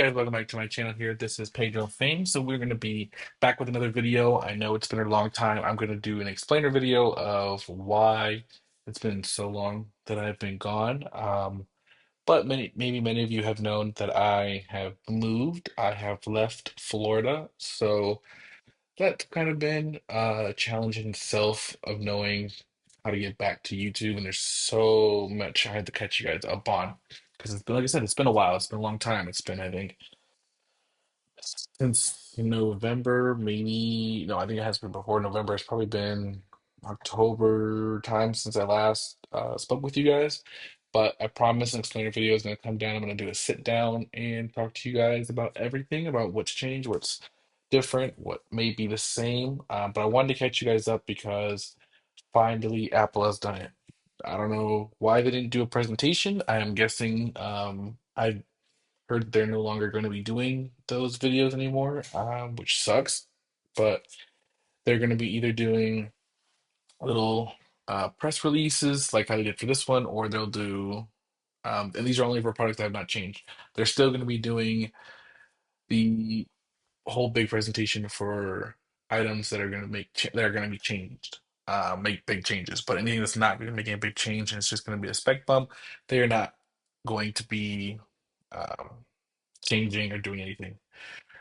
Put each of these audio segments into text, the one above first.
Guys, welcome back to my channel here. This is Pedro Fame. So we're going to be back with another video. I know it's been a long time. I'm going to do an explainer video of why it's been so long that I've been gone. But maybe many of you have known that I have moved. I have left Florida. So that's kind of been a challenge in itself of knowing how to get back to YouTube. And there's so much I had to catch you guys up on because it's been, like I said, it's been a while. It's been a long time. It's been, I think, since November, maybe, no, I think it has been before November. It's probably been October time since I last spoke with you guys. But I promise an explainer video is going to come down. I'm going to do a sit down and talk to you guys about everything, about what's changed, what's different, what may be the same. But I wanted to catch you guys up because finally Apple has done it. I don't know why they didn't do a presentation. I am guessing I heard they're no longer going to be doing those videos anymore, which sucks. But they're going to be either doing little press releases like I did for this one, or they'll do, and these are only for products that have not changed. They're still going to be doing the whole big presentation for items that are going to that are going to be changed. Make big changes, but anything that's not going to make a big change and it's just going to be a spec bump, they are not going to be um, changing or doing anything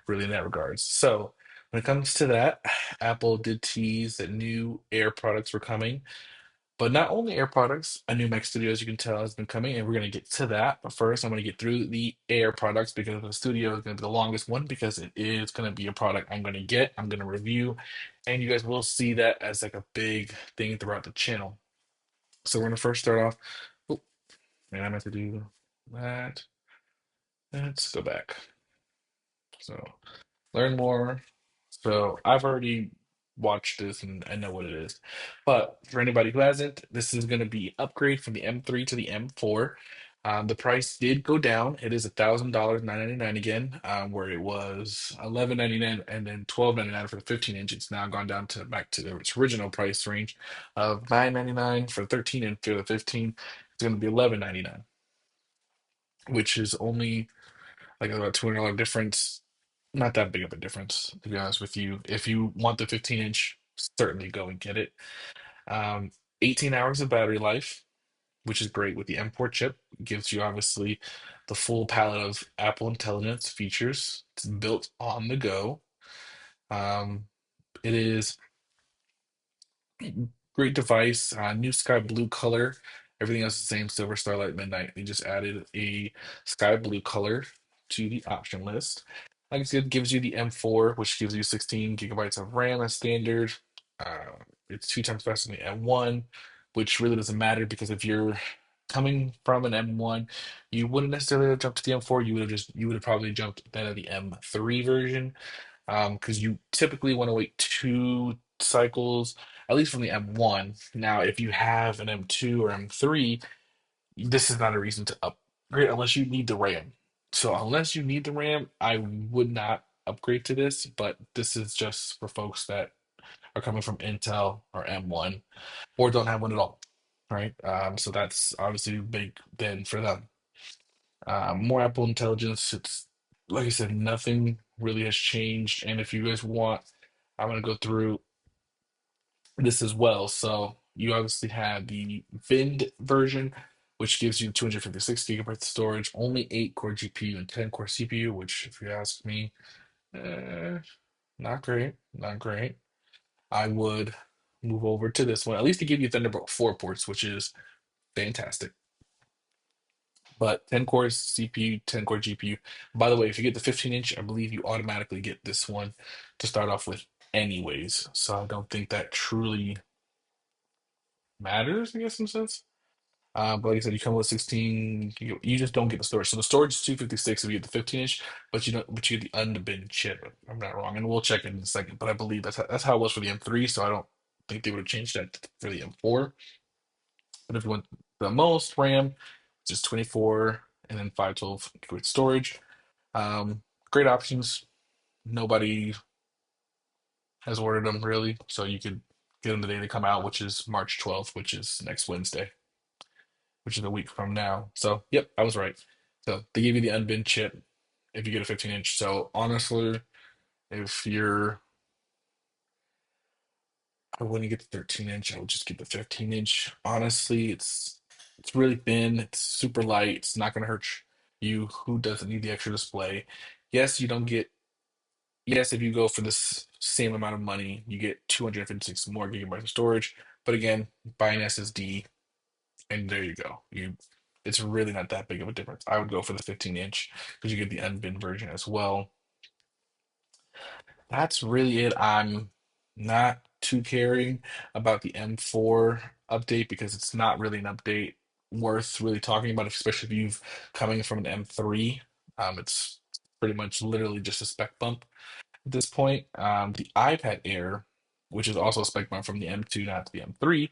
really in that regards. So when it comes to that, Apple did tease that new Air products were coming, but not only Air products, a new Mac Studio, as you can tell, has been coming, and we're going to get to that. But first, I'm going to get through the Air products because the Studio is going to be the longest one because it is going to be a product I'm going to get, I'm going to review, and you guys will see that as like a big thing throughout the channel. So we're going to first start off. Oh, and I meant to do that. Let's go back. So learn more. So I've already watched this and I know what it is. But for anybody who hasn't, this is going to be upgrade from the M3 to the M4. The price did go down. It is $1,000, 999 again, where it was 1199 and then 1299 for the 15 inch. It's now gone down to back to its original price range of 999 for 13, and for the 15, it's going to be 1199, which is only like about $200 difference. Not that big of a difference, to be honest with you. If you want the 15-inch, certainly go and get it. Um, 18 hours of battery life, which is great with the M4 chip. It gives you obviously the full palette of Apple Intelligence features. It's built on the go. Um, it is great device. New sky blue color. Everything else is the same. Silver, Starlight, Midnight. They just added a sky blue color to the option list. Like I said, it gives you the M4, which gives you 16 gigabytes of RAM as standard. It's two times faster than the M1, which really doesn't matter because if you're coming from an M1, you wouldn't necessarily have jumped to the M4. You would have probably jumped then to the M3 version, because you typically want to wait 2 cycles, at least from the M1. Now, if you have an M2 or M3, this is not a reason to upgrade unless you need the RAM. So, unless you need the RAM, I would not upgrade to this, but this is just for folks that are coming from Intel or M1 or don't have one at all, right? So, that's obviously big then for them. More Apple Intelligence. It's like I said, nothing really has changed. And if you guys want, I'm gonna go through this as well. So you obviously have the VIND version, which gives you 256 gigabytes of storage, only 8 core GPU and 10 core CPU, which, if you ask me, eh, not great, not great. I would move over to this one. At least to give you Thunderbolt 4 ports, which is fantastic. But 10 cores CPU, 10 core GPU. By the way, if you get the 15-inch, I believe you automatically get this one to start off with, anyways. So I don't think that truly matters, I guess, in a sense. But like I said, you come with 16, you just don't get the storage. So the storage is 256 if you get the 15-inch, but you don't, but you get the unbinned chip. If I'm not wrong, and we'll check in a second. But I believe that's how it was for the M3. So I don't think they would have changed that for the M4. But if you want the most RAM, just 24 and then 512 gig storage. Um, Great options. Nobody has ordered them really, so you could get them the day they come out, which is March 12th, which is next Wednesday, which is a week from now. So, yep, I was right. So they gave you the unbinned chip. if you get a 15-inch. So honestly, if you're, I wouldn't get the 13-inch. I would just get the 15-inch. Honestly, it's really thin. It's super light. It's not going to hurt you. Who doesn't need the extra display? Yes, you don't get. Yes, if you go for this same amount of money, you get 256 more gigabytes of storage. But again, buy an SSD, and there you go. It's really not that big of a difference. I would go for the 15-inch because you get the unbin version as well. That's really it. I'm not too caring about the M4 update because it's not really an update worth really talking about, especially if you've coming from an M3. It's pretty much literally just a spec bump at this point. The iPad Air, which is also a spec bump from the M2 not to the M3,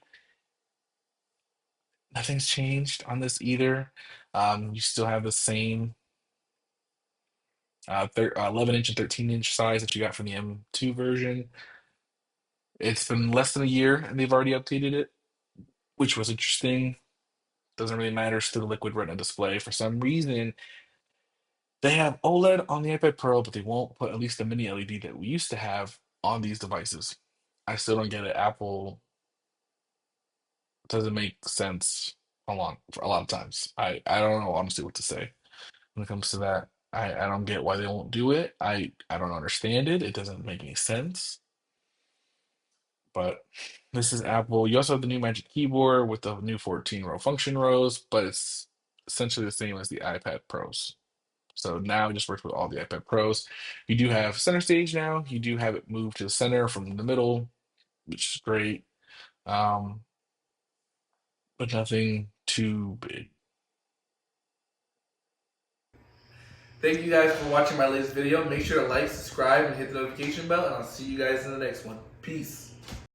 nothing's changed on this either. You still have the same 11-inch and 13-inch size that you got from the M2 version. It's been less than a year and they've already updated it, which was interesting. Doesn't really matter, still the liquid retina display. For some reason, they have OLED on the iPad Pro, but they won't put at least the mini LED that we used to have on these devices. I still don't get it. Apple doesn't make sense for a lot of times. I don't know honestly what to say when it comes to that. I don't get why they won't do it. I don't understand it. It doesn't make any sense. But this is Apple. You also have the new Magic Keyboard with the new 14 row function rows, but it's essentially the same as the iPad Pros. So now it just works with all the iPad Pros. You do have center stage now. You do have it moved to the center from the middle, which is great. Um, but nothing too big. Thank you guys for watching my latest video. Make sure to like, subscribe, and hit the notification bell, and I'll see you guys in the next one. Peace.